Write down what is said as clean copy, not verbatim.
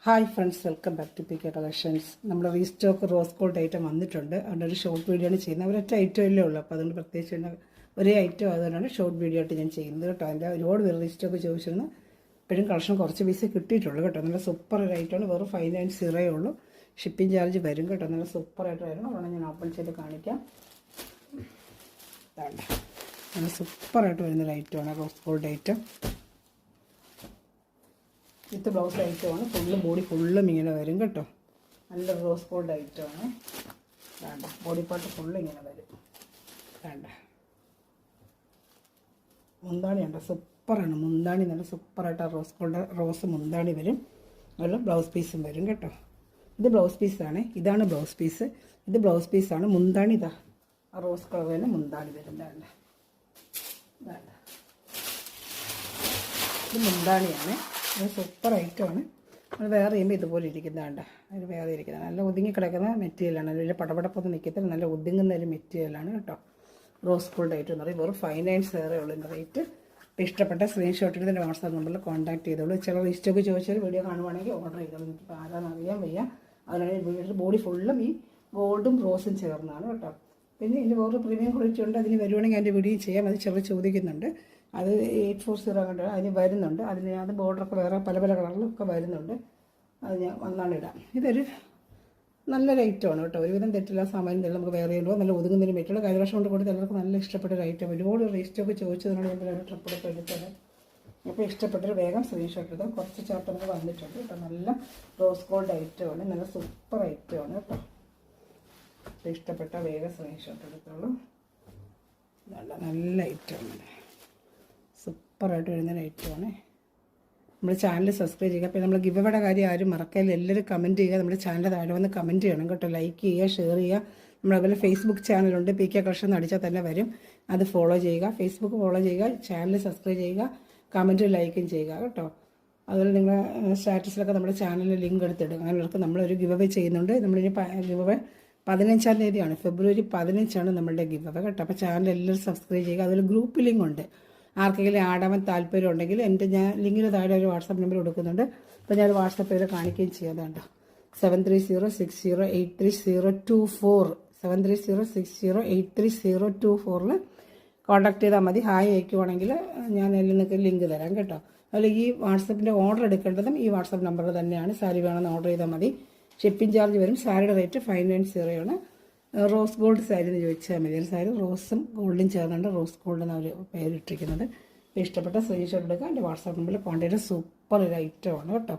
Hi friends, welcome back to PK collections. നമ്മുടെ restock rose gold item വന്നിട്ടുണ്ട്. അതുകൊണ്ട് ഒരു ഷോർട്ട് വീഡിയോ ആണ് ചെയ്യുന്നത്. ഒരൊറ്റ ഐറ്റം അല്ലേ ഉള്ളൂ, അപ്പോൾ അതുകൊണ്ട് പ്രത്യേകിച്ച് ഒരേ ഐറ്റം അതുകൊണ്ടാണ് ഷോർട്ട് വീഡിയോ ആയിട്ട് ഞാൻ ചെയ്യുന്നത് കേട്ടോ. അതിൻ്റെ ഒരുപാട് പേര് റീസ്റ്റോക്ക് ചോദിച്ചിരുന്നു. ഇപ്പോഴും കളക്ഷൻ കുറച്ച് പീസ് കിട്ടിയിട്ടുള്ളൂ കേട്ടോ. നല്ല സൂപ്പർ ഒരു ഐറ്റമാണ്. വെറും 590 ഉള്ളൂ. ഷിപ്പിംഗ് ചാർജ് വരും കേട്ടോ. നല്ല സൂപ്പറായിട്ട് വരണം. അതുകൊണ്ട് ഞാൻ ഓപ്പൺ ചെയ്ത് കാണിക്കാം. വേണ്ട, നല്ല സൂപ്പറായിട്ട് വരുന്നൊരു ഐറ്റമാണ് rose gold item. With blouse ഐറ്റമാണ്. ഫുള്ള് ബോഡി ഫുള്ളും ഇങ്ങനെ വരും കേട്ടോ. നല്ല റോസ് ഗോൾഡ് ഐറ്റമാണ്. വേണ്ട, ബോഡി പാർട്ട് ഫുള്ള് ഇങ്ങനെ വരും. വേണ്ട, മുന്താണി ഉണ്ട്, സൂപ്പറാണ് മുന്താണി. നല്ല സൂപ്പറായിട്ട് ആ റോസ് മുന്താണി വരും. അതുപോലെ ബ്ലൗസ് പീസും വരും കേട്ടോ. ഇത് ബ്ലൗസ് പീസാണ്. ഇതാണ് ബ്ലൗസ് പീസ്. ഇത് ബ്ലൗസ് പീസാണ്. മുന്താണി ഇതാ ആ റോസ് കളർ തന്നെ മുന്താണി വരും. വേണ്ട, വേണ്ട, ഇത് മുന്താണിയാണ്. അത് സൂപ്പർ ഐറ്റമാണ്. അത് വേറെ ചെയ്യുമ്പോൾ ഇതുപോലെ ഇരിക്കുന്നതാണ്ട. അതിന് വേറെ ഇരിക്കുന്നത് നല്ല ഒതുങ്ങി കിടക്കുന്ന മെറ്റീരിയലാണ്. അതിൽ പടപടപ്പൊന്നും നിൽക്കത്തില്ല. നല്ല ഒതുങ്ങുന്ന ഒരു മെറ്റീരിയലാണ് കേട്ടോ. റോസ് ഗോൾഡ് ഐറ്റം എന്ന് പറയും. വെറും 590 ഉള്ളൂ ഇതിൻ്റെ റേറ്റ്. ഇപ്പോൾ ഇഷ്ടപ്പെട്ട സ്ക്രീൻഷോട്ട് എടുത്ത് വാട്സാപ്പ് നമ്പറിൽ കോൺടാക്ട് ചെയ്തോളൂ. ചില ലിസ്റ്റൊക്കെ ചോദിച്ചാൽ വീഡിയോ കാണുവാണെങ്കിൽ ഓർഡർ ചെയ്തോളൂ. എനിക്കിപ്പോൾ ആരാന്ന് അറിയാൻ വയ്യ. അതിനാണ് ബോഡി ഫുള്ളും ഈ ഗോൾഡും റോസും ചേർന്നാണ് കേട്ടോ. പിന്നെ ഇതിൻ്റെ വേറെ പ്രീമിയം ക്വാളിറ്റി ഉണ്ട്. അതിന് വരുവാണെങ്കിൽ അതിൻ്റെ വീഡിയോ ചെയ്യാം. അത് ചിലർ ചോദിക്കുന്നുണ്ട്. അത് 840 കണ്ട് അതിന് വരുന്നുണ്ട്. അത് ബോർഡറൊക്കെ വേറെ പല പല കളറിലൊക്കെ വരുന്നുണ്ട്. അത് ഞാൻ വന്നാണ് ഇടാം. ഇതൊരു നല്ലൊരു ഐറ്റമാണ് കേട്ടോ. ഒരുവിധം തെറ്റില്ല, സാമാന്യം തെല്ലാം നമുക്ക് വേറെ ചെയ്യുമ്പോൾ നല്ല ഒതുങ്ങുന്നതിന് പറ്റുള്ളൂ. കഴിഞ്ഞ കൊണ്ട് കൊടുത്ത് എല്ലാവർക്കും നല്ല ഇഷ്ടപ്പെട്ട ഒരു ഐറ്റം. ഒരുപാട് റേസ്റ്റൊക്കെ ചോദിച്ചതിനോട് എന്തെങ്കിലും ട്രിപ്പൊക്കെ എടുത്തത്. അപ്പോൾ ഇഷ്ടപ്പെട്ടൊരു വേഗം സ്ക്രീൻഷോട്ട് എടുത്താൽ കുറച്ച് ചാർട്ട് നമുക്ക് വന്നിട്ടുണ്ട് കേട്ടോ. നല്ല റോസ് ഗോൾഡ് ഐറ്റമാണ്. നല്ല സൂപ്പർ ഐറ്റമാണ് കേട്ടോ. ഇഷ്ടപ്പെട്ട വേഗം സ്ക്രീൻഷോട്ട് എടുത്തോളൂ. നല്ല ഐറ്റമാണ്. സൂപ്പറായിട്ട് വരുന്നൊരു ഐറ്റമാണ്. നമ്മുടെ ചാനൽ സബ്സ്ക്രൈബ് ചെയ്യുക. അപ്പോൾ നമ്മൾ ഗിവ് അവേയുടെ കാര്യം ആരും മറക്കല്ല. എല്ലാവരും കമൻറ്റ് ചെയ്യുക. നമ്മുടെ ചാനൽ താഴെ വന്ന് കമൻറ്റ് ചെയ്യണം കേട്ടോ. ലൈക്ക് ചെയ്യുക, ഷെയർ ചെയ്യുക. നമ്മളതുപോലെ ഫേസ്ബുക്ക് ചാനലുണ്ട്. PK കളക്ഷൻ അടിച്ചാൽ തന്നെ വരും. അത് ഫോളോ ചെയ്യുക. ഫേസ്ബുക്ക് ഫോളോ ചെയ്യുക. ചാനൽ സബ്സ്ക്രൈബ് ചെയ്യുക. കമൻറ്റും ലൈക്കും ചെയ്യുക കേട്ടോ. അതുപോലെ നിങ്ങൾ സ്റ്റാറ്റസിലൊക്കെ നമ്മുടെ ചാനലിൽ ലിങ്ക് എടുത്തിടുക. അങ്ങനെയുള്ളവർക്ക് നമ്മളൊരു ഗിവ് അവേ ചെയ്യുന്നുണ്ട്. നമ്മളിനി ഗിവ് അവേ 15-ാം തീയതിയാണ്, ഫെബ്രുവരി 15 നമ്മളുടെ ഗിവ് അവേ കേട്ടോ. അപ്പോൾ ചാനൽ എല്ലാവരും സബ്സ്ക്രൈബ് ചെയ്യുക. അതുപോലെ ഗ്രൂപ്പ് ലിങ്ക് ഉണ്ട്. ആർക്കെങ്കിലും ആടാൻ താല്പര്യം ഉണ്ടെങ്കിൽ ഞാൻ ലിങ്കിന് താഴെ ഒരു വാട്സാപ്പ് നമ്പർ കൊടുക്കുന്നുണ്ട്. അപ്പോൾ ഞാൻ വാട്സാപ്പ് ചെയ്ത് കാണിക്കുകയും ചെയ്യാതുണ്ടോ. 7306083024 7306083024 കോൺടാക്ട് ചെയ്താൽ മതി. ഹായ് അയക്കുവാണെങ്കിൽ ഞാൻ അതിൽ നിങ്ങൾക്ക് ലിങ്ക് തരാം കേട്ടോ. അതുപോലെ ഈ വാട്സപ്പിൻ്റെ ഓർഡർ എടുക്കേണ്ടതും ഈ വാട്സാപ്പ് നമ്പറിൽ തന്നെയാണ്. സാരി വേണമെന്ന് ഓർഡർ ചെയ്താൽ മതി. ഷിപ്പിംഗ് ചാർജ് വരും. സാരിയുടെ റേറ്റ് 590 ആണ്. റോസ് ഗോൾഡ് സാരി എന്ന് ചോദിച്ചാൽ മതി. ഒരു സാരി റോസും ഗോൾഡും ചേർന്നുണ്ട് റോസ് ഗോൾഡ് എന്ന് അവർ പേരിട്ടിരിക്കുന്നത്. ഇഷ്ടപ്പെട്ട സ്ക്രീൻഷോട്ട് എടുക്കുക. എൻ്റെ വാട്സാപ്പ് നമ്പറിൽ കോൺടാക്ട്. സൂപ്പർ ഒരു ഐറ്റമാണ് കേട്ടോ.